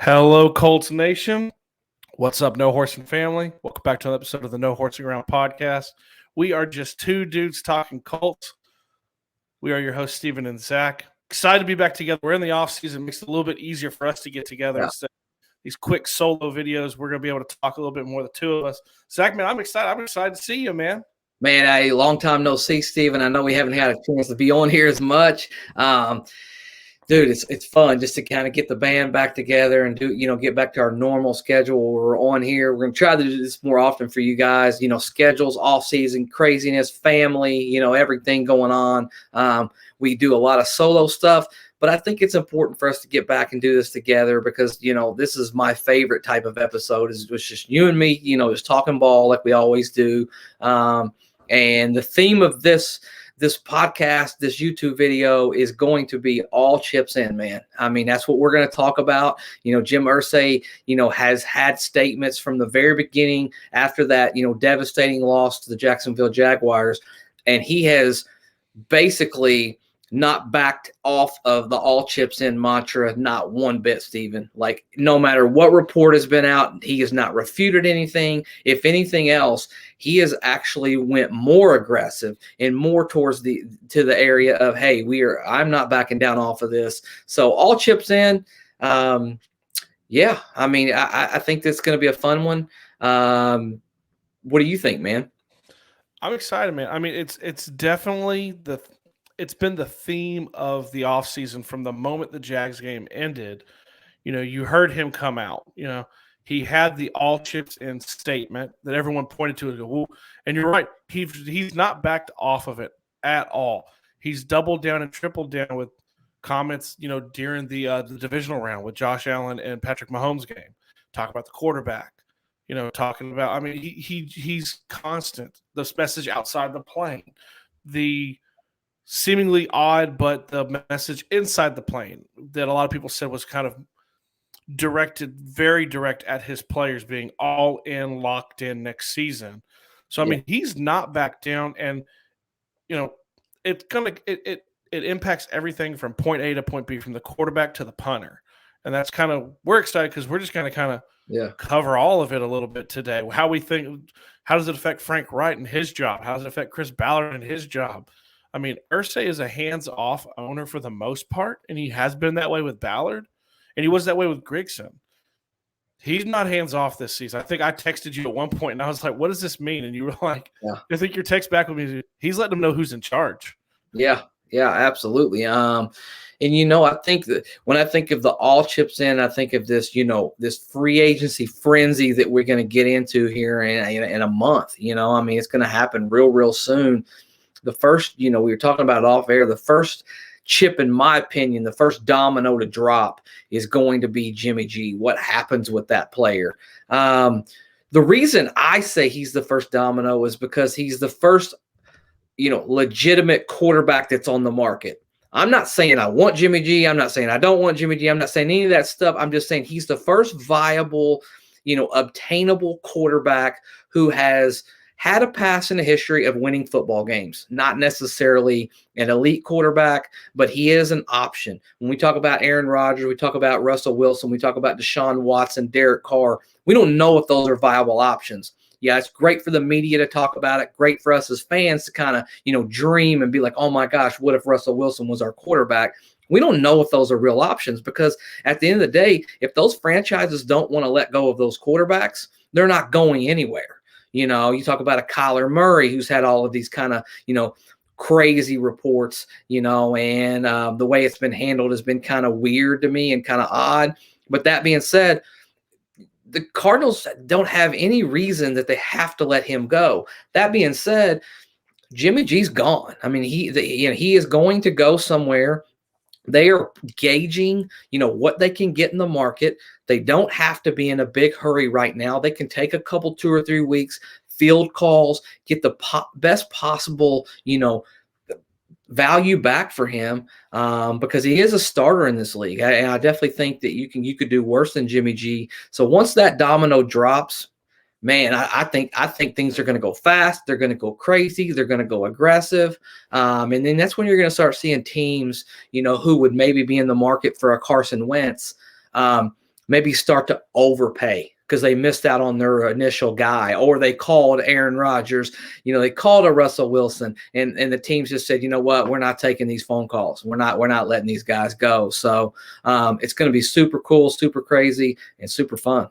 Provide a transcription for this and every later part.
Hello, Colts Nation. What's up, No Horsing family? Welcome back to another episode of the No Horsing Around podcast. We are just two dudes talking Colts. We are your hosts, Steven and Zach. Excited to be back together. We're in the offseason. It makes it a little bit easier for us to get together instead of these quick solo videos. We're going to be able to talk a little bit more, the two of us. Zach, man, I'm excited. I'm excited to see you, man. Man, a long time no see, Steven. I know we haven't had a chance to be on here as much. Dude, it's fun just to kind of get the band back together and get back to our normal schedule. We're on here. We're going to try to do this more often for you guys. Schedules, off season, craziness, family, everything going on. We do a lot of solo stuff, but I think it's important for us to get back and do this together because, this is my favorite type of episode. It's just you and me, just talking ball like we always do. And the theme of this podcast, this YouTube video is going to be all chips in, man. I mean, that's what we're going to talk about. Jim Irsay, has had statements from the very beginning after that, devastating loss to the Jacksonville Jaguars. And he has basically not backed off of the all chips in mantra, not one bit, Steven. Like, no matter what report has been out, he has not refuted anything. If anything else, he has actually went more aggressive and more towards the area of, hey, I'm not backing down off of this. So all chips in. Yeah, I mean, I think this is going to be a fun one. What do you think, man? I'm excited, man. I mean, it's definitely it's been the theme of the offseason from the moment the Jags game ended. You heard him come out. He had the all chips in statement that everyone pointed to and go, and you're right. He's not backed off of it at all. He's doubled down and tripled down with comments, during the divisional round with Josh Allen and Patrick Mahomes game. Talk about the quarterback, talking about, I mean, he's constant. This message outside the plane, the seemingly odd, but the message inside the plane that a lot of people said was kind of directed, very direct at his players being all in, locked in next season. So, I mean, he's not back down, and, it impacts everything from point A to point B, from the quarterback to the punter. And that's kind of, we're excited because we're just going to kind of cover all of it a little bit today. How we think, how does it affect Frank Wright and his job? How does it affect Chris Ballard and his job? I mean, Irsay is a hands-off owner for the most part, and he has been that way with Ballard, and he was that way with Grigson. He's not hands-off this season. I think I texted you at one point, and I was like, what does this mean? And you were like, I think your text back with me, he's letting them know who's in charge. Yeah, absolutely. And, I think that when I think of the all chips in, I think of this, this free agency frenzy that we're going to get into here in a month. I mean, it's going to happen real soon. The first, we were talking about it off air, the first chip, in my opinion, the first domino to drop is going to be Jimmy G. What happens with that player? The reason I say he's the first domino is because he's the first, legitimate quarterback that's on the market. I'm not saying I want Jimmy G. I'm not saying I don't want Jimmy G. I'm not saying any of that stuff. I'm just saying he's the first viable, obtainable quarterback who has had a past in a history of winning football games. Not necessarily an elite quarterback, but he is an option. When we talk about Aaron Rodgers, we talk about Russell Wilson, we talk about Deshaun Watson, Derek Carr. We don't know if those are viable options. Yeah, it's great for the media to talk about it. Great for us as fans to kind of, dream and be like, oh my gosh, what if Russell Wilson was our quarterback? We don't know if those are real options because at the end of the day, if those franchises don't want to let go of those quarterbacks, they're not going anywhere. You talk about a Kyler Murray who's had all of these kind of, crazy reports, and the way it's been handled has been kind of weird to me and kind of odd. But that being said, the Cardinals don't have any reason that they have to let him go. That being said, Jimmy G's gone. I mean, he is going to go somewhere. They are gauging, what they can get in the market. They don't have to be in a big hurry right now. They can take a couple, 2 or 3 weeks, field calls, get the best possible, value back for him because he is a starter in this league. And I definitely think that you could do worse than Jimmy G. So once that domino drops, man, I think things are going to go fast. They're going to go crazy. They're going to go aggressive. And then that's when you're going to start seeing teams, who would maybe be in the market for a Carson Wentz, maybe start to overpay because they missed out on their initial guy, or they called Aaron Rodgers, they called a Russell Wilson, and the teams just said, you know what, we're not taking these phone calls. We're not letting these guys go. So it's going to be super cool, super crazy, and super fun.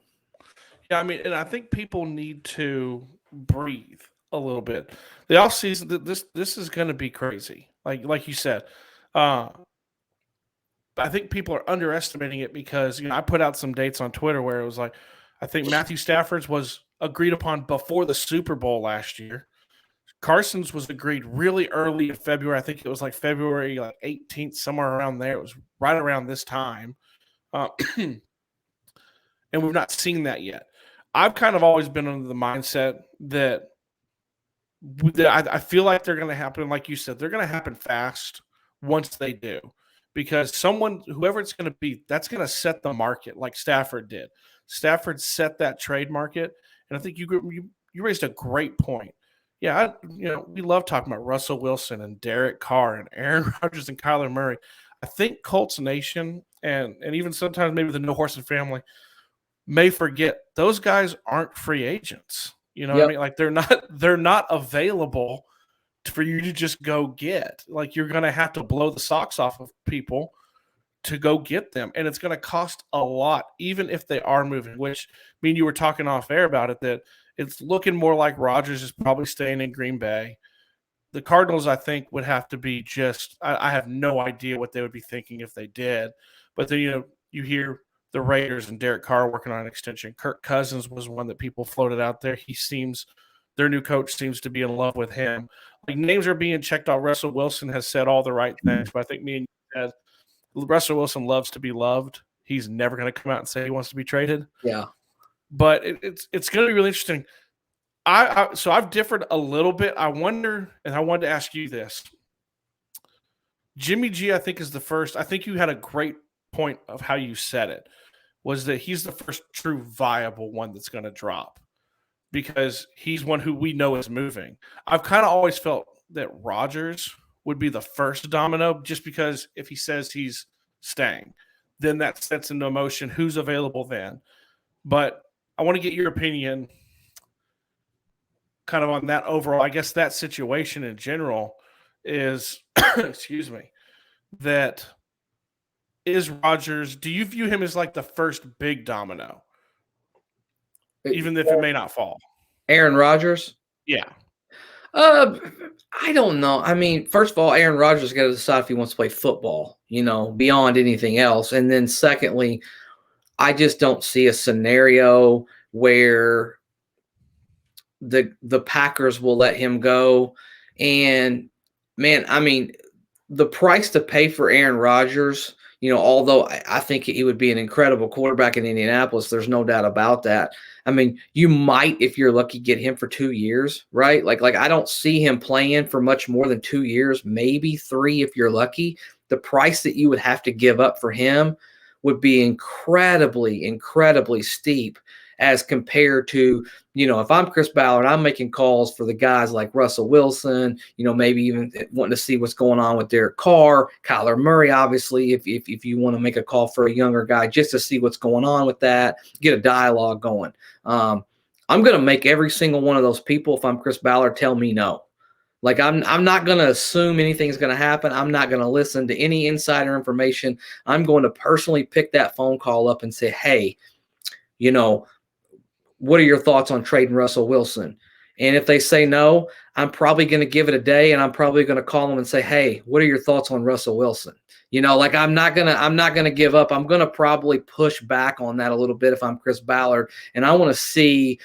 Yeah, I mean, and I think people need to breathe a little bit. The offseason, this is going to be crazy. Like you said, I think people are underestimating it because I put out some dates on Twitter where it was like, I think Matthew Stafford's was agreed upon before the Super Bowl last year. Carson's was agreed really early in February. I think it was like February 18th, somewhere around there. It was right around this time. And we've not seen that yet. I've kind of always been under the mindset that I feel like they're going to happen. Like you said, they're going to happen fast once they do, because whoever it's going to be, that's going to set the market like Stafford did. Stafford set that trade market. And I think you raised a great point. Yeah, we love talking about Russell Wilson and Derek Carr and Aaron Rodgers and Kyler Murray. I think Colts Nation and even sometimes maybe the No Horsing family may forget those guys aren't free agents. You know what I mean? Like they're not available for you to just go get. Like you're going to have to blow the socks off of people to go get them. And it's going to cost a lot, even if they are moving, which you were talking off air about it, that it's looking more like Rodgers is probably staying in Green Bay. The Cardinals, I think, would have to be I have no idea what they would be thinking if they did. But then, you hear the Raiders and Derek Carr working on an extension. Kirk Cousins was one that people floated out there. Their new coach seems to be in love with him. Like names are being checked out. Russell Wilson has said all the right things, but I think me and you said Russell Wilson loves to be loved. He's never going to come out and say he wants to be traded. Yeah. But it's going to be really interesting. So I've differed a little bit. I wonder, and I wanted to ask you this. Jimmy G, I think, is the first. I think you had a great point of how you said it, was that he's the first true viable one that's going to drop because he's one who we know is moving. I've kind of always felt that Rodgers would be the first domino, just because if he says he's staying, then that sets into motion who's available then. But I want to get your opinion kind of on that overall. I guess that situation in general is, excuse me, that is Rodgers. Do you view him as like the first big domino, even if it may not fall? Aaron Rodgers? Yeah. I don't know. I mean, first of all, Aaron Rodgers has got to decide if he wants to play football, beyond anything else. And then secondly, I just don't see a scenario where the Packers will let him go. And man, I mean, the price to pay for Aaron Rodgers, although I think he would be an incredible quarterback in Indianapolis, there's no doubt about that. I mean, you might, if you're lucky, get him for 2 years, right? Like I don't see him playing for much more than 2 years, maybe 3 if you're lucky. The price that you would have to give up for him would be incredibly, incredibly steep as compared to, if I'm Chris Ballard, I'm making calls for the guys like Russell Wilson, maybe even wanting to see what's going on with Derek Carr, Kyler Murray, obviously, if you want to make a call for a younger guy just to see what's going on with that, get a dialogue going. I'm going to make every single one of those people, if I'm Chris Ballard, tell me no. Like I'm not going to assume anything's going to happen. I'm not going to listen to any insider information. I'm going to personally pick that phone call up and say, hey, what are your thoughts on trading Russell Wilson? And if they say no, I'm probably going to give it a day, and I'm probably going to call them and say, hey, what are your thoughts on Russell Wilson? I'm not going to give up. I'm going to probably push back on that a little bit if I'm Chris Ballard. And I want to see,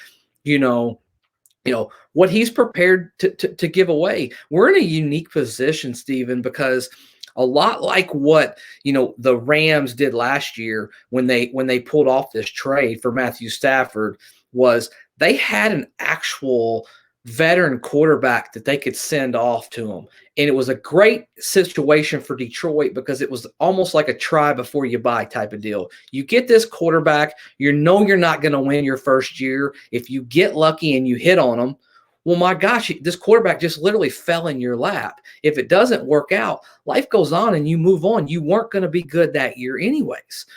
what he's prepared to give away. We're in a unique position, Stephen, because a lot like what, the Rams did last year when they pulled off this trade for Matthew Stafford, was they had an actual veteran quarterback that they could send off to him. And it was a great situation for Detroit because it was almost like a try before you buy type of deal. You get this quarterback, you're not going to win your first year. If you get lucky and you hit on them, Well, my gosh, this quarterback just literally fell in your lap. If it doesn't work out, life goes on and you move on. You weren't going to be good that year anyways,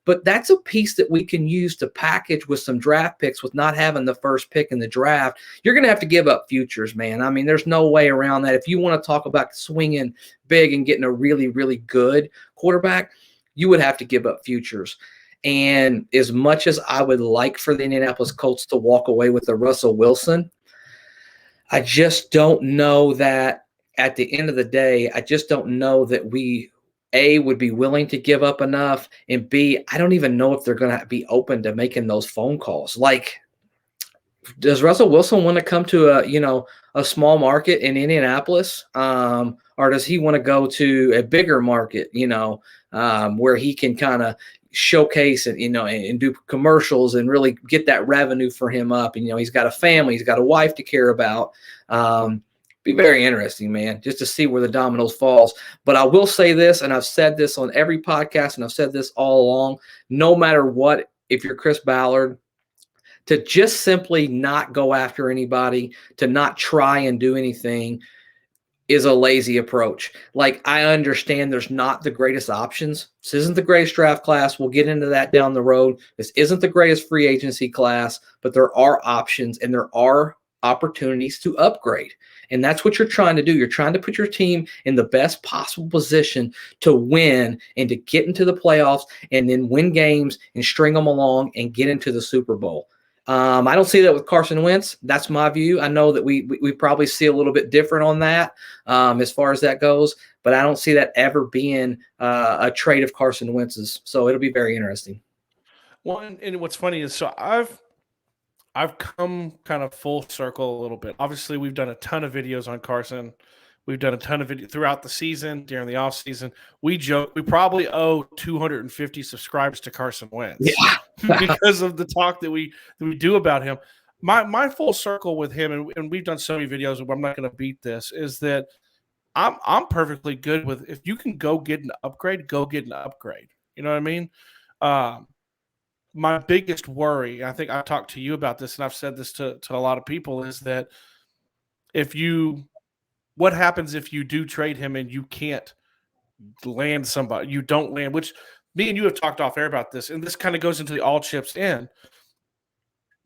but that's a piece that we can use to package with some draft picks with not having the first pick in the draft. You're going to have to give up futures, man. I mean, there's no way around that. If you want to talk about swinging big and getting a really, really good quarterback, you would have to give up futures. And as much as I would like for the Indianapolis Colts to walk away with a Russell Wilson, I just don't know that at the end of the day, I just don't know that we, A, would be willing to give up enough, and B, I don't even know if they're going to be open to making those phone calls. Like, does Russell Wilson want to come to a small market in Indianapolis, or does he want to go to a bigger market, where he can kind of showcase and do commercials and really get that revenue for him up? And he's got a family, he's got a wife to care about. Be very interesting, man, just to see where the dominoes falls. But I will say this, and I've said this on every podcast, and I've said this all along: no matter what, if you're Chris Ballard, to just simply not go after anybody, to not try and do anything, is a lazy approach. Like, I understand there's not the greatest options. This isn't the greatest draft class. We'll get into that down the road. This isn't the greatest free agency class, but there are options and there are opportunities to upgrade. And that's what you're trying to do. You're trying to put your team in the best possible position to win and to get into the playoffs and then win games and string them along and get into the Super Bowl. I don't see that with Carson Wentz. That's my view. I know that we probably see a little bit different on that as far as that goes, but I don't see that ever being a trade of Carson Wentz's. So it'll be very interesting. Well, and what's funny is, so I've come kind of full circle a little bit. Obviously, we've done a ton of videos on Carson. We've done a ton of videos throughout the season, during the offseason. We joke we probably owe 250 subscribers to Carson Wentz because of the talk that we do about him. My full circle with him, and we've done so many videos, but I'm not going to beat this, is that I'm perfectly good with, if you can go get an upgrade, go get an upgrade. You know what I mean? My biggest worry, I think I talked to you about this, and I've said this to a lot of people, is that what happens if you do trade him and you can't land somebody? You don't land, which me and you have talked off air about this, and this kind of goes into the all chips in.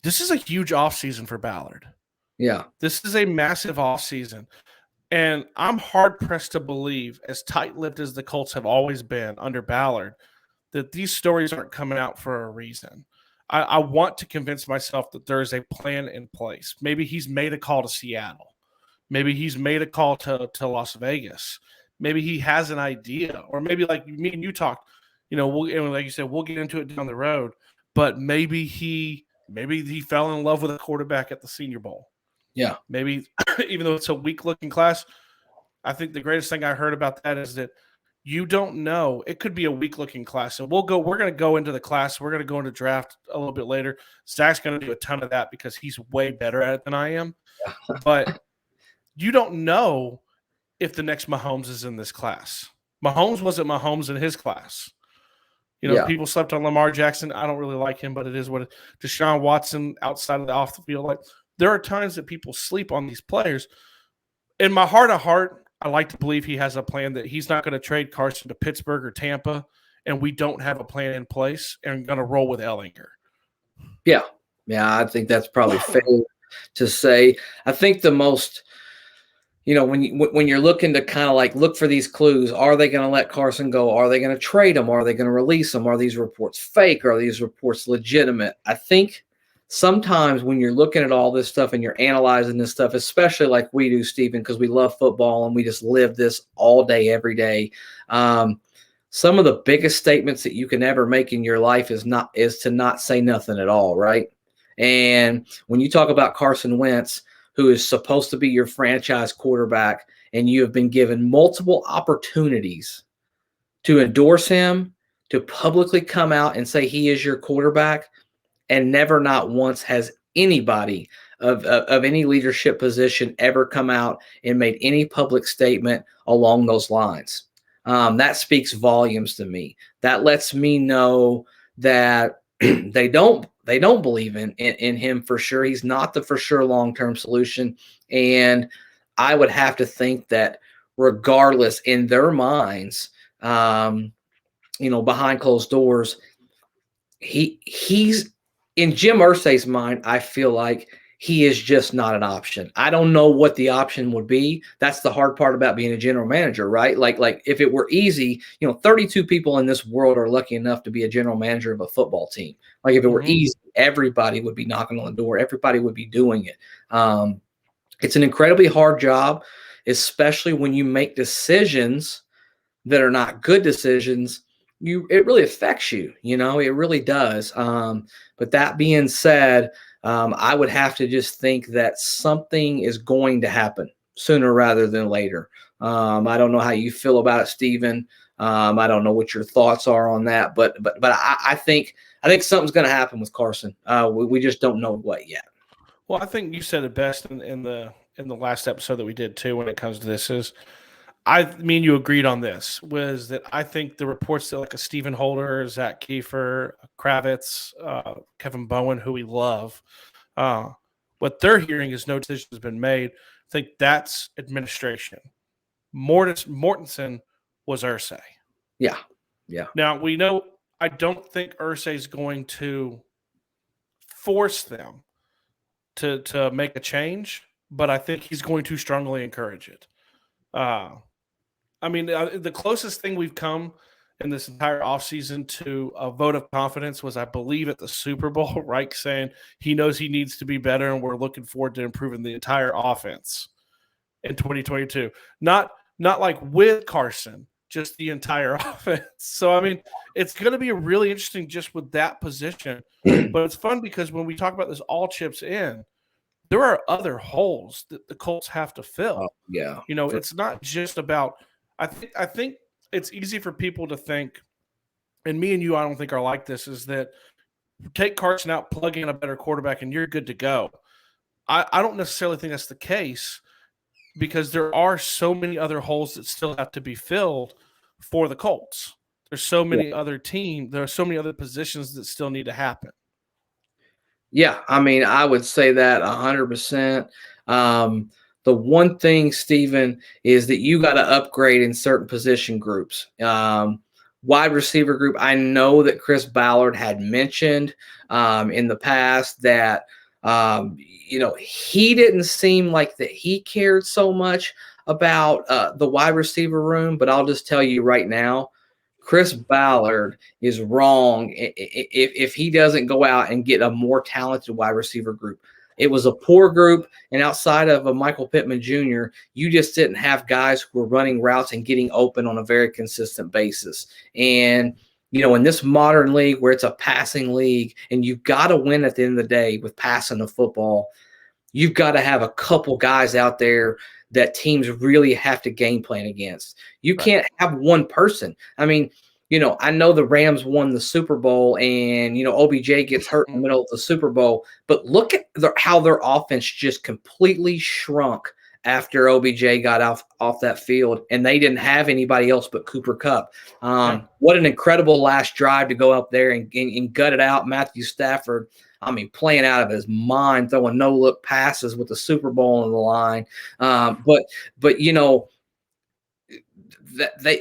This is a huge offseason for Ballard. Yeah. This is a massive offseason. And I'm hard-pressed to believe, as tight-lipped as the Colts have always been under Ballard, that these stories aren't coming out for a reason. I want to convince myself that there is a plan in place. Maybe he's made a call to Seattle. Maybe he's made a call to Las Vegas. Maybe he has an idea. Or maybe like me and you talked, and like you said, we'll get into it down the road. But maybe he fell in love with a quarterback at the Senior Bowl. Yeah. Maybe, even though it's a weak-looking class, I think the greatest thing I heard about that is that you don't know. It could be a weak-looking class. And we're going to go into the class. We're going to go into draft a little bit later. Zach's going to do a ton of that because he's way better at it than I am. But you don't know if the next Mahomes is in this class. Mahomes wasn't Mahomes in his class. People slept on Lamar Jackson. I don't really like him, but it is what it is. Deshaun Watson outside of the off the field. Like, there are times that people sleep on these players. In my heart of heart, I like to believe he has a plan, that he's not going to trade Carson to Pittsburgh or Tampa, and we don't have a plan in place and going to roll with Ellinger. Yeah. Yeah, I think that's probably fair to say. I think the most – when you're looking to kind of like look for these clues, are they going to let Carson go? Are they going to trade him? Are they going to release him? Are these reports fake? Are these reports legitimate? I think sometimes when you're looking at all this stuff and you're analyzing this stuff, especially like we do, Stephen, because we love football and we just live this all day, every day. Some of the biggest statements that you can ever make in your life is to not say nothing at all, right? And when you talk about Carson Wentz, who is supposed to be your franchise quarterback, and you have been given multiple opportunities to endorse him, to publicly come out and say he is your quarterback, and never, not once, has anybody of any leadership position ever come out and made any public statement along those lines. That speaks volumes to me. That lets me know that they don't they don't believe in him for sure. He's not the for sure long-term solution. And I would have to think that regardless in their minds, behind closed doors, he's in Jim Irsay's mind. I feel like he is just not an option. I don't know what the option would be. That's the hard part about being a general manager, right? Like if it were easy, 32 people in this world are lucky enough to be a general manager of a football team. Like if it were easy, everybody would be knocking on the door. Everybody would be doing it. It's an incredibly hard job, especially when you make decisions that are not good decisions. It really affects you, it really does. But that being said, I would have to just think that something is going to happen sooner rather than later. I don't know how you feel about it, Stephen. I don't know what your thoughts are on that, but I think something's going to happen with Carson. We just don't know what yet. Well, I think you said it best in the last episode that we did too. When it comes to this, is you agreed on this, was that I think the reports that like a Stephen Holder, Zach Kiefer, Kravitz, Kevin Bowen, who we love, what they're hearing is no decision has been made. I think that's administration. Mortensen was Irsay. Yeah. Now we know I don't think Irsay is going to force them to make a change, but I think he's going to strongly encourage it. The closest thing we've come in this entire offseason to a vote of confidence was, I believe, at the Super Bowl, Reich saying he knows he needs to be better and we're looking forward to improving the entire offense in 2022. Not like with Carson, just the entire offense. So, it's going to be really interesting just with that position. But it's fun because when we talk about this all chips in, there are other holes that the Colts have to fill. Yeah. It's not just about – I think it's easy for people to think, and me and you I don't think are like this, is that take Carson out, plug in a better quarterback, and you're good to go. I don't necessarily think that's the case, because there are so many other holes that still have to be filled for the Colts. There's so many other teams. There are so many other positions that still need to happen. Yeah, I would say that 100%. The one thing, Stephen, is that you got to upgrade in certain position groups. Wide receiver group, I know that Chris Ballard had mentioned in the past that he didn't seem like that he cared so much about the wide receiver room, but I'll just tell you right now, Chris Ballard is wrong if he doesn't go out and get a more talented wide receiver group. It was a poor group, and outside of a Michael Pittman Jr., you just didn't have guys who were running routes and getting open on a very consistent basis. And in this modern league where it's a passing league and you've got to win at the end of the day with passing the football, you've got to have a couple guys out there that teams really have to game plan against. You can't have one person. I know the Rams won the Super Bowl and, OBJ gets hurt in the middle of the Super Bowl, but look at how their offense just completely shrunk after OBJ got off that field, and they didn't have anybody else but Cooper Kupp. What an incredible last drive to go up there and gut it out. Matthew Stafford, playing out of his mind, throwing no-look passes with the Super Bowl on the line. But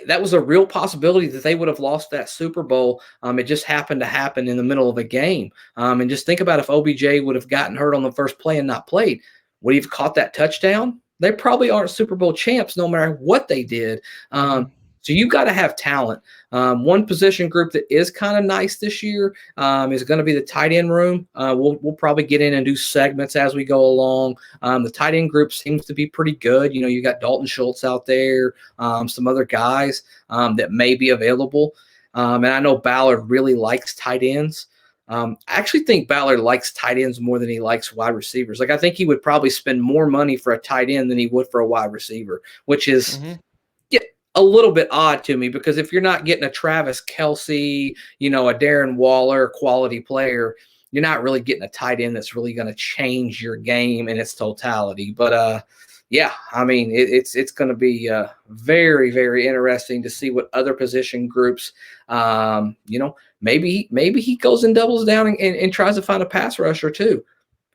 that was a real possibility that they would have lost that Super Bowl. It just happened to happen in the middle of a game. And just think about if OBJ would have gotten hurt on the first play and not played, would he have caught that touchdown? They probably aren't Super Bowl champs no matter what they did. So you've got to have talent. One position group that is kind of nice this year is going to be the tight end room. We'll probably get in and do segments as we go along. The tight end group seems to be pretty good. You got Dalton Schultz out there, some other guys that may be available. And I know Ballard really likes tight ends. I actually think Ballard likes tight ends more than he likes wide receivers. I think he would probably spend more money for a tight end than he would for a wide receiver, which is a little bit odd to me, because if you're not getting a Travis Kelce, a Darren Waller quality player, you're not really getting a tight end that's really going to change your game in its totality. But yeah, I mean, it's going to be very, very interesting to see what other position groups, maybe he goes and doubles down and tries to find a pass rusher too.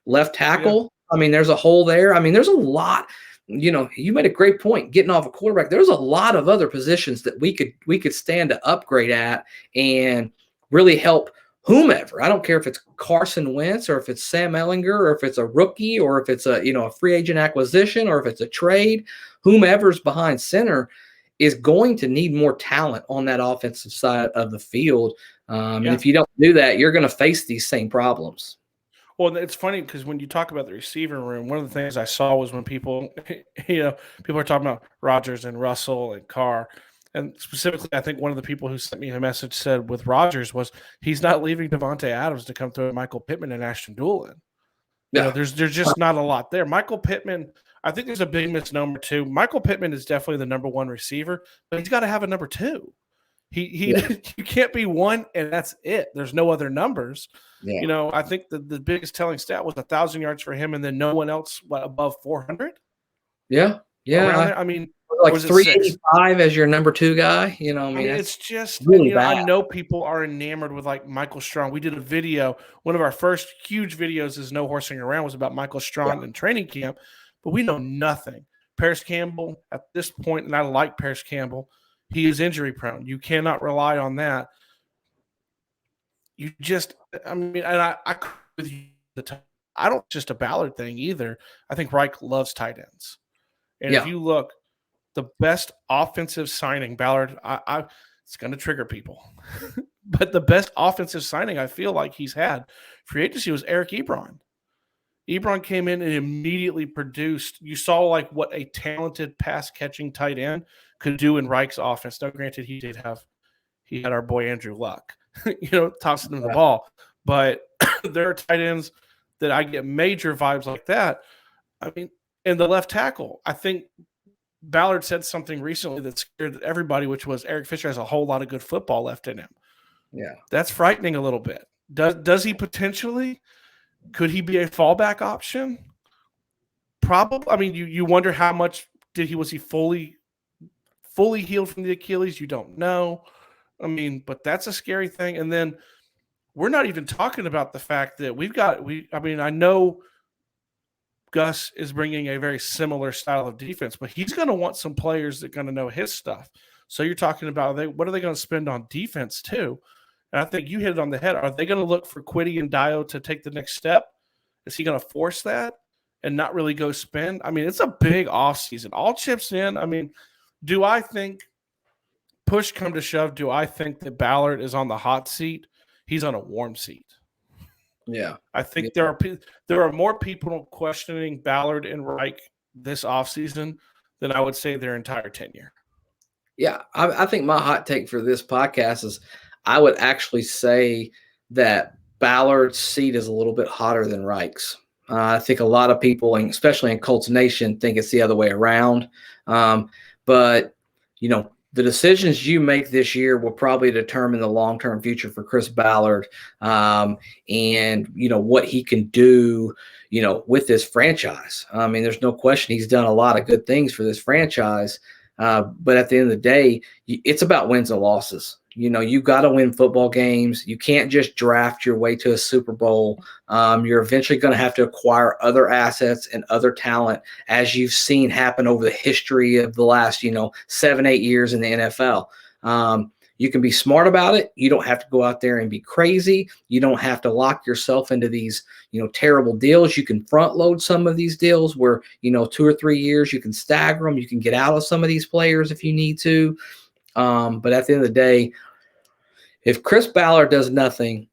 Left tackle, I mean, there's a hole there. I mean, there's a lot. You made a great point getting off a quarterback. There's a lot of other positions that we could stand to upgrade at and really help whomever. I don't care if it's Carson Wentz or if it's Sam Ehlinger or if it's a rookie or if it's a free agent acquisition or if it's a trade. Whomever's behind center is going to need more talent on that offensive side of the field. And if you don't do that, you're going to face these same problems. Well, it's funny because when you talk about the receiver room, one of the things I saw was when people are talking about Rodgers and Russell and Carr. And specifically, I think one of the people who sent me a message said with Rodgers was he's not leaving Devontae Adams to come through Michael Pittman and Ashton Doolin. There's just not a lot there. Michael Pittman, I think there's a big misnomer too. Michael Pittman is definitely the number one receiver, but he's got to have a number two. You can't be one and that's it. There's no other numbers. Yeah. I think the biggest telling stat was 1,000 yards for him, and then no one else above 400. Yeah. I mean, like 385 as your number two guy. I mean it's just really bad. I know people are enamored with like Michael Strong. We did a video. One of our first huge videos is No Horsing Around was about Michael Strong in training camp, but we know nothing. Paris Campbell at this point, and I like Paris Campbell. He is injury prone. You cannot rely on that. You just, and I with you I don't just a Ballard thing either. I think Reich loves tight ends. And if you look, the best offensive signing, Ballard, it's going to trigger people. But the best offensive signing I feel like he's had free agency was Eric Ebron. Ebron came in and immediately produced. You saw like what a talented pass catching tight end could do in Reich's offense. Now, granted, he had our boy Andrew Luck, tossing him the ball. But there are tight ends that I get major vibes like that. I mean, and the left tackle, I think Ballard said something recently that scared everybody, which was Eric Fisher has a whole lot of good football left in him. Yeah. That's frightening a little bit. Does he potentially? Could he be a fallback option? Probably. I mean, you wonder how much was he fully healed from the Achilles? You don't know. I mean, but that's a scary thing. And then we're not even talking about the fact that I know Gus is bringing a very similar style of defense, but he's going to want some players that are going to know his stuff. So you're talking about what are they going to spend on defense too? And I think you hit it on the head. Are they going to look for Kwity and Dio to take the next step? Is he going to force that and not really go spend? I mean, it's a big offseason. All chips in. I mean, do I think push come to shove, do I think that Ballard is on the hot seat? He's on a warm seat. Yeah. I think there are more people questioning Ballard and Reich this offseason than I would say their entire tenure. Yeah. I think my hot take for this podcast is I would actually say that Ballard's seat is a little bit hotter than Reich's. I think a lot of people, and especially in Colts Nation, think it's the other way around. But, the decisions you make this year will probably determine the long-term future for Chris Ballard and, what he can do, with this franchise. I mean, there's no question he's done a lot of good things for this franchise. But at the end of the day, it's about wins and losses. You've got to win football games. You can't just draft your way to a Super Bowl. You're eventually going to have to acquire other assets and other talent, as you've seen happen over the history of the last, 7-8 years in the NFL. You can be smart about it. You don't have to go out there and be crazy. You don't have to lock yourself into these, terrible deals. You can front load some of these deals where, 2 or 3 years, you can stagger them. You can get out of some of these players if you need to. But at the end of the day, if Chris Ballard does nothing,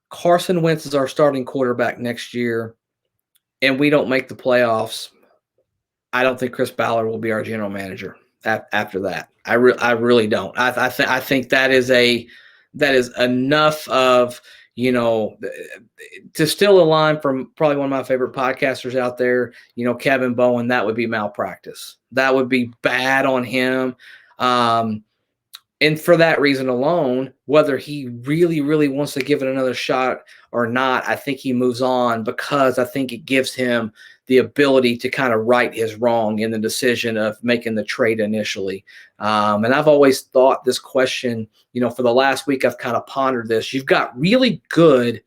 Carson Wentz is our starting quarterback next year, and we don't make the playoffs, I don't think Chris Ballard will be our general manager after that. I really don't. I think that is enough of, to steal a line from probably one of my favorite podcasters out there, Kevin Bowen, that would be malpractice. That would be bad on him. And for that reason alone, whether he really, really wants to give it another shot or not, I think he moves on because I think it gives him the ability to kind of right his wrong in the decision of making the trade initially. And I've always thought this question, for the last week, I've kind of pondered this. You've got really good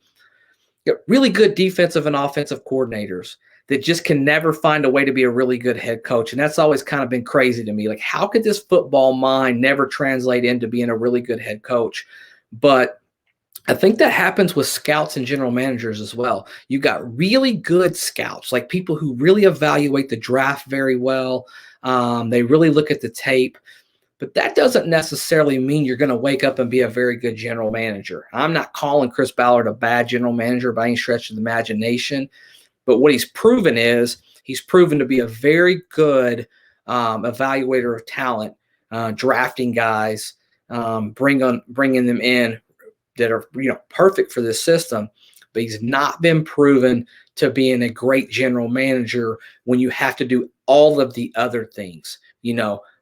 defensive and offensive coordinators that just can never find a way to be a really good head coach. And that's always kind of been crazy to me. Like, how could this football mind never translate into being a really good head coach? But I think that happens with scouts and general managers as well. You got really good scouts, like people who really evaluate the draft very well. They really look at the tape. But that doesn't necessarily mean you're going to wake up and be a very good general manager. I'm not calling Chris Ballard a bad general manager by any stretch of the imagination. But what he's proven is he's proven to be a very good evaluator of talent, drafting guys, bringing them in that are perfect for this system. But he's not been proven to being a great general manager when you have to do all of the other things,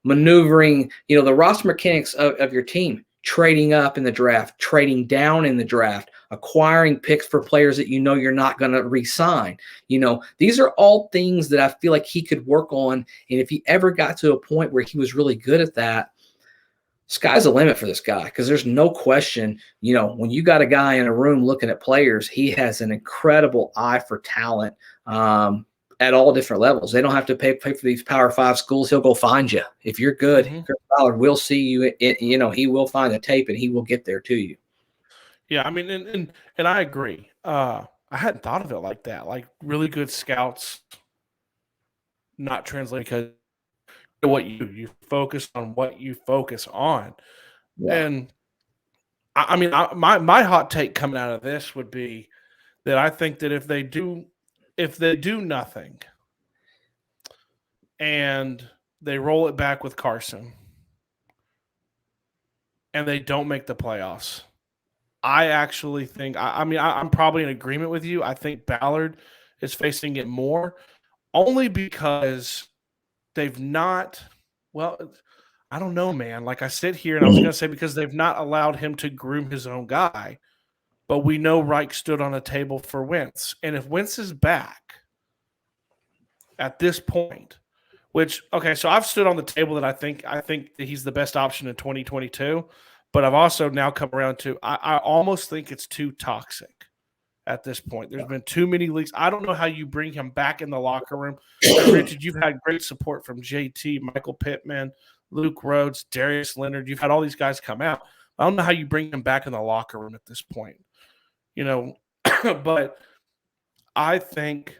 maneuvering, the roster mechanics of your team, trading up in the draft, trading down in the draft, acquiring picks for players that you're not going to re-sign. These are all things that I feel like he could work on. And if he ever got to a point where he was really good at that, sky's the limit for this guy, because there's no question, when you got a guy in a room looking at players, he has an incredible eye for talent at all different levels. They don't have to pay for these Power 5 schools. He'll go find you. If you're good, Chris Ballard will see you. He will find the tape and he will get there to you. Yeah, I mean, and I agree. I hadn't thought of it like that. Like, really good scouts not translate because what you focus on what you focus on. Yeah. And I mean, my hot take coming out of this would be that I think that if they do nothing and they roll it back with Carson and they don't make the playoffs, I actually think, I'm probably in agreement with you. I think Ballard is facing it more only because they've not, I don't know, man. Like, I sit here and I was going to say because they've not allowed him to groom his own guy, but we know Reich stood on a table for Wentz. And if Wentz is back at this point, so I've stood on the table that I think that he's the best option in 2022, but I've also now come around to I almost think it's too toxic at this point. There's been too many leaks. I don't know how you bring him back in the locker room. Granted, you've had great support from JT, Michael Pittman, Luke Rhodes, Darius Leonard. You've had all these guys come out. I don't know how you bring him back in the locker room at this point. But I think,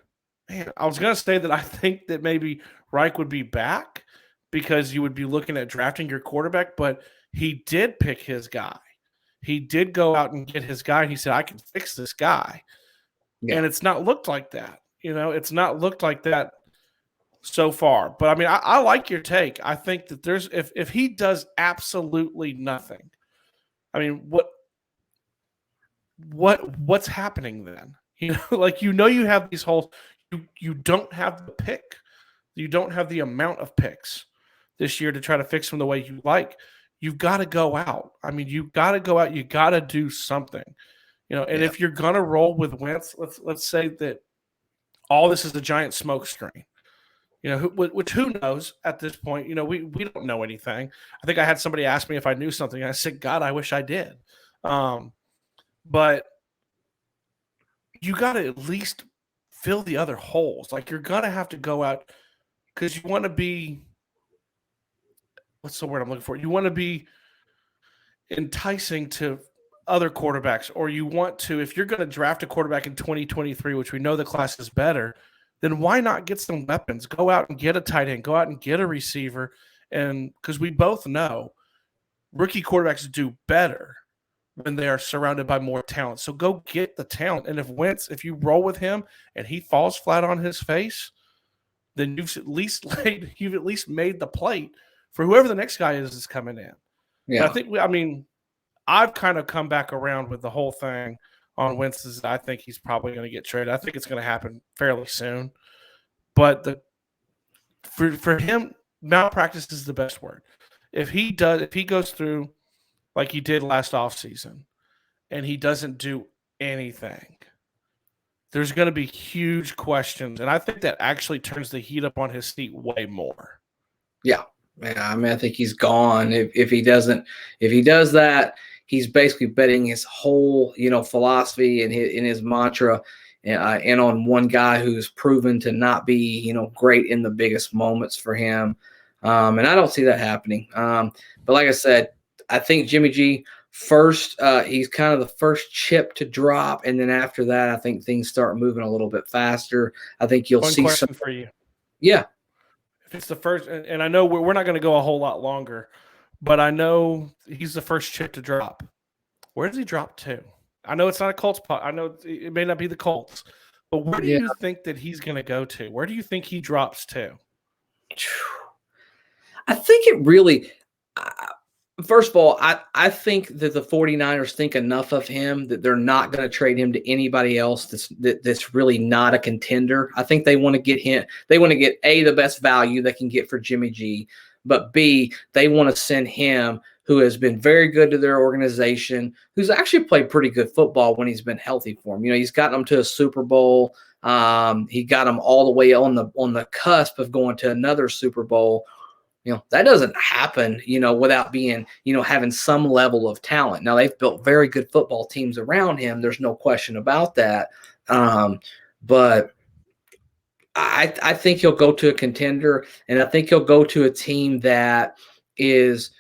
man, I was going to say that I think that maybe Reich would be back because you would be looking at drafting your quarterback, but he did pick his guy. He did go out and get his guy, and he said, I can fix this guy. Yeah. And it's not looked like that. It's not looked like that so far. But, I mean, I like your take. I think that if he does absolutely nothing, I mean, what's happening then? You have these holes. You don't have the pick. You don't have the amount of picks this year to try to fix them the way you like. You've got to go out. I mean, you've got to go out. You got to do something, and if you're going to roll with Wentz, let's say that all this is a giant smoke screen, which who knows at this point, we don't know anything. I think I had somebody ask me if I knew something. And I said, God, I wish I did. But you got to at least fill the other holes. Like, you're going to have to go out because you want to be, what's the word I'm looking for? You want to be enticing to other quarterbacks, or you want to, if you're going to draft a quarterback in 2023, which we know the class is better, then why not get some weapons? Go out and get a tight end, go out and get a receiver. And because we both know rookie quarterbacks do better when they are surrounded by more talent. So go get the talent. And if you roll with him and he falls flat on his face, then you've at least made the plate for whoever the next guy is coming in. Yeah. But I think I've kind of come back around with the whole thing on Wentz. I think he's probably going to get traded. I think it's going to happen fairly soon. But for him, malpractice is the best word. If he goes through like he did last offseason and he doesn't do anything, there's going to be huge questions. And I think that actually turns the heat up on his seat way more. Yeah. I mean, I think he's gone. If he does that, he's basically betting his whole, philosophy and his mantra and on one guy who's proven to not be, great in the biggest moments for him. And I don't see that happening. But like I said, I think Jimmy G first, he's kind of the first chip to drop. And then after that, I think things start moving a little bit faster. I think you'll see question for you. Yeah. If it's the first, and I know we're not going to go a whole lot longer, but I know he's the first chip to drop. Where does he drop to? I know it's not a Colts pot. I know it may not be the Colts, but where do you think that he's going to go to? Where do you think he drops to? I think it really first of all, I think that the 49ers think enough of him that they're not going to trade him to anybody else that's really not a contender. I think they want to get him. They want to get A, the best value they can get for Jimmy G, but B, they want to send him, who has been very good to their organization, who's actually played pretty good football when he's been healthy for them. He's gotten them to a Super Bowl. He got them all the way on the cusp of going to another Super Bowl. That doesn't happen, without being, having some level of talent. Now, they've built very good football teams around him. There's no question about that. But I think he'll go to a contender, and I think he'll go to a team that is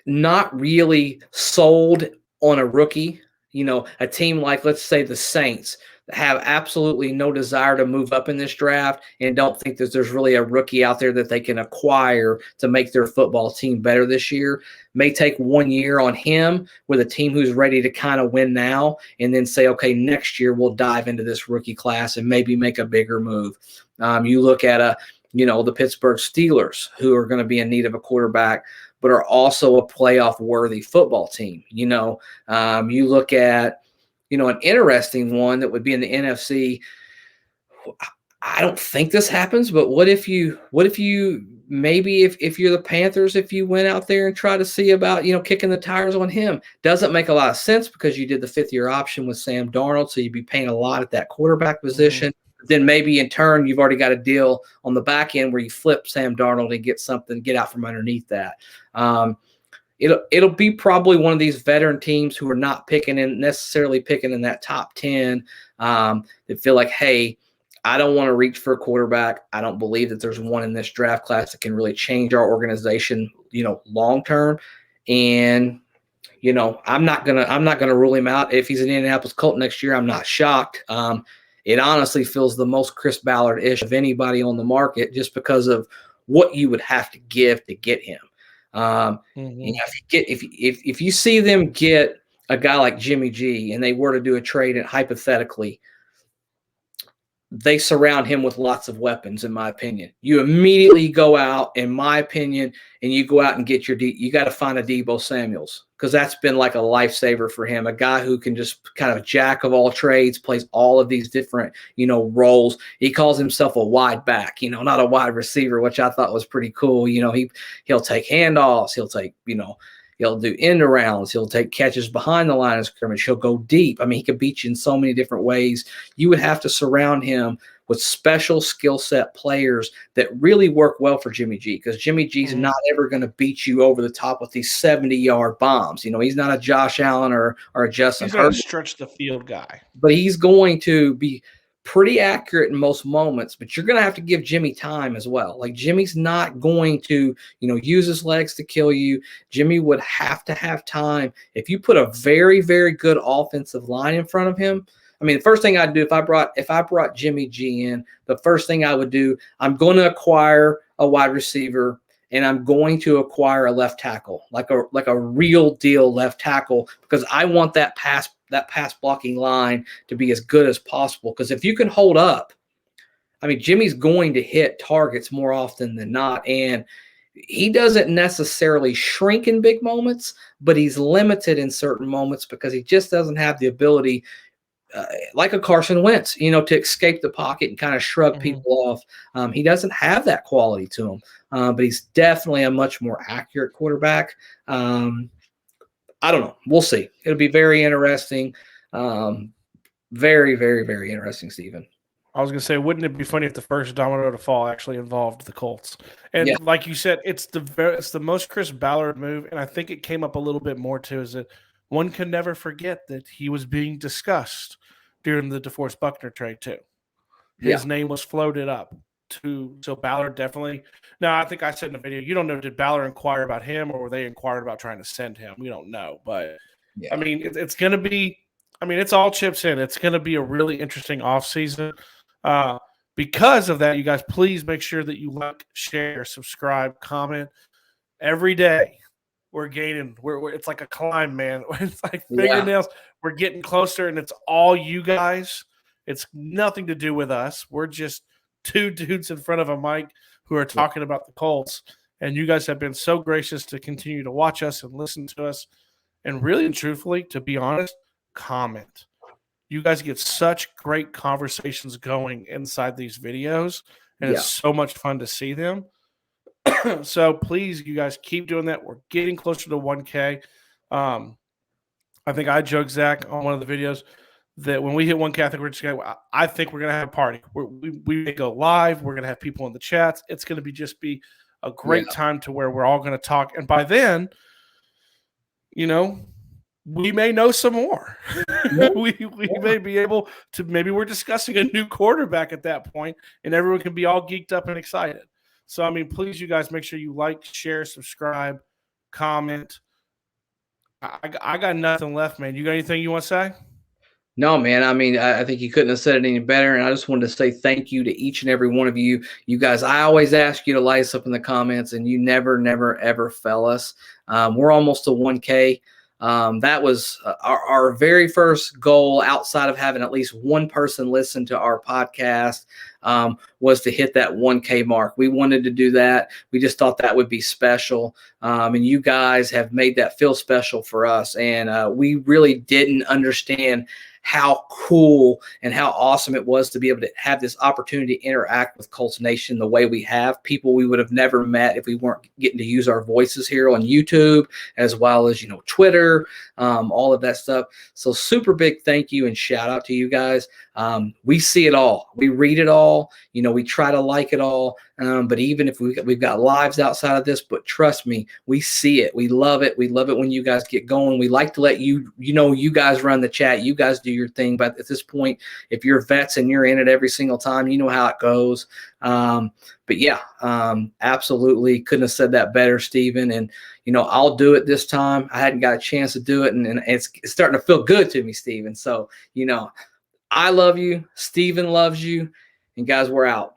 not really sold on a rookie. A team like, let's say, the Saints have absolutely no desire to move up in this draft and don't think that there's really a rookie out there that they can acquire to make their football team better this year. May take 1 year on him with a team who's ready to kind of win now and then say, okay, next year we'll dive into this rookie class and maybe make a bigger move. You look at the Pittsburgh Steelers, who are going to be in need of a quarterback, but are also a playoff-worthy football team. You look at an interesting one that would be in the NFC. I don't think this happens, but what if you maybe if you're the Panthers, if you went out there and try to see about, kicking the tires on him? Doesn't make a lot of sense because you did the 5th-year option with Sam Darnold, so you'd be paying a lot at that quarterback position. Mm-hmm. Then maybe in turn, you've already got a deal on the back end where you flip Sam Darnold and get out from underneath that. It'll be probably one of these veteran teams who are not necessarily picking in that top 10 that feel like, hey, I don't want to reach for a quarterback. I don't believe that there's one in this draft class that can really change our organization, long term. And I'm not gonna rule him out. If he's an Indianapolis Colt next year, I'm not shocked. It honestly feels the most Chris Ballard-ish of anybody on the market, just because of what you would have to give to get him. If you see them get a guy like Jimmy G and they were to do a trade, and hypothetically, they surround him with lots of weapons, in my opinion. You immediately go out, in my opinion, and you go out and get you got to find a Deebo Samuels, because that's been like a lifesaver for him, a guy who can just kind of jack of all trades, plays all of these different, roles. He calls himself a wide back, not a wide receiver, which I thought was pretty cool. He'll take handoffs. He'll take, he'll do end arounds. He'll take catches behind the line of scrimmage. He'll go deep. I mean, he could beat you in so many different ways. You would have to surround him with special skill set players that really work well for Jimmy G, because Jimmy G's not ever going to beat you over the top with these 70-yard bombs. He's not a Josh Allen or a Justin Herbert. He's not a stretch the field guy. But he's going to be pretty accurate in most moments, but you're going to have to give Jimmy time as well. Like, Jimmy's not going to, use his legs to kill you. Jimmy would have to have time. If you put a very, very good offensive line in front of him, I mean, the first thing I'd do if I brought Jimmy G in, the first thing I would do, I'm going to acquire a wide receiver, and I'm going to acquire a left tackle, like a real deal left tackle, because I want that pass blocking line to be as good as possible. Because if you can hold up, I mean, Jimmy's going to hit targets more often than not, and he doesn't necessarily shrink in big moments, but he's limited in certain moments because he just doesn't have the ability, like a Carson Wentz, to escape the pocket and kind of shrug people off. He doesn't have that quality to him, but he's definitely a much more accurate quarterback. I don't know. We'll see. It'll be very interesting. Very, very, very interesting, Stephen. I was going to say, wouldn't it be funny if the first domino to fall actually involved the Colts? And Yeah. like you said, it's the most Chris Ballard move, and I think it came up a little bit more too. Is that one can never forget that he was being discussed during the DeForest Buckner trade too. His name was floated up so Ballard definitely. Now I think I said in the video, you don't know, did Ballard inquire about him or were they inquired about trying to send him? We don't know, but I mean, it's going to be. I mean, it's all chips in. It's going to be a really interesting offseason. Because of that, you guys, please make sure that you like, share, subscribe, comment every day. We're gaining. It's like a climb, man. It's like fingernails. Yeah. We're getting closer, and it's all you guys. It's nothing to do with us. We're just two dudes in front of a mic who are talking about the Colts, and you guys have been so gracious to continue to watch us and listen to us, and really and truthfully, to be honest, comment. You guys get such great conversations going inside these videos, and it's so much fun to see them. So please, you guys, keep doing that. We're getting closer to 1K. I think I joked, Zach, on one of the videos that when we hit 1K, I think we're gonna have a party. We may go live. We're gonna have people in the chats. It's gonna be a great time to where we're all gonna talk. And by then, we may know some more. we may be able to, maybe we're discussing a new quarterback at that point, and everyone can be all geeked up and excited. So, I mean, please, you guys, make sure you like, share, subscribe, comment. I got nothing left, man. You got anything you want to say? No, man. I mean, I think you couldn't have said it any better. And I just wanted to say thank you to each and every one of you. You guys, I always ask you to light us up in the comments, and you never, never, ever fail us. We're almost to 1K. That was our very first goal outside of having at least one person listen to our podcast, was to hit that 1K mark. We wanted to do that. We just thought that would be special. And you guys have made that feel special for us. And we really didn't understand how cool and how awesome it was to be able to have this opportunity to interact with Colts Nation the way we have. People we would have never met if we weren't getting to use our voices here on YouTube, as well as, Twitter, all of that stuff. So super big thank you and shout out to you guys. We see it all. We read it all. We try to like it all. But even if we've got lives outside of this, but trust me, we see it. We love it. We love it when you guys get going. We like to let you guys run the chat. You guys do your thing. But at this point, if you're vets and you're in it every single time, you know how it goes. But yeah, absolutely couldn't have said that better, Stephen. And, I'll do it this time. I hadn't got a chance to do it. And it's starting to feel good to me, Stephen. So, I love you. Stephen loves you. And guys, we're out.